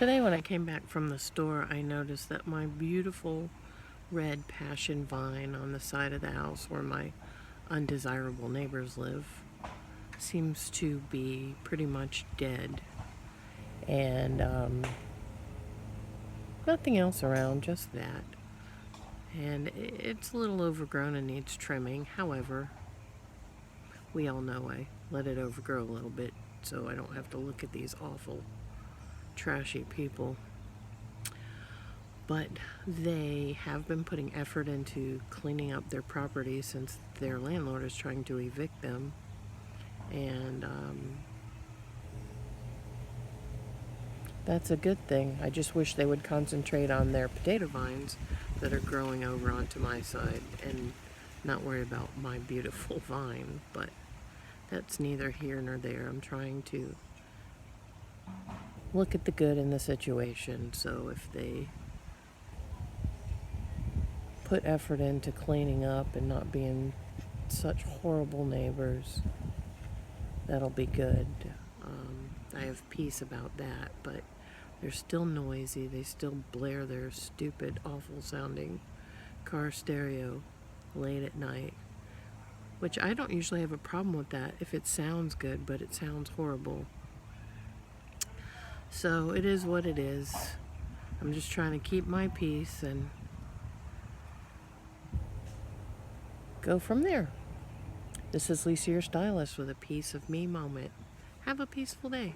Today when I came back from the store, I noticed that my beautiful red passion vine on the side of the house where my undesirable neighbors live seems to be pretty much dead. And nothing else around, just that. And it's a little overgrown and needs trimming. However, we all know I let it overgrow a little bit so I don't have to look at these awful, trashy people. But they have been putting effort into cleaning up their property since their landlord is trying to evict them. And that's a good thing. I just wish they would concentrate on their potato vines that are growing over onto my side and not worry about my beautiful vine. But that's neither here nor there. I'm trying to look at the good in the situation. So if they put effort into cleaning up and not being such horrible neighbors, that'll be good. I have peace about that, but they're still noisy. They still blare their stupid, awful sounding car stereo late at night, which I don't usually have a problem with that if it sounds good, but it sounds horrible. So it is what it is. I'm just trying to keep my peace and go from there. This is Lisa, your stylist, with a piece of me moment. Have a peaceful day.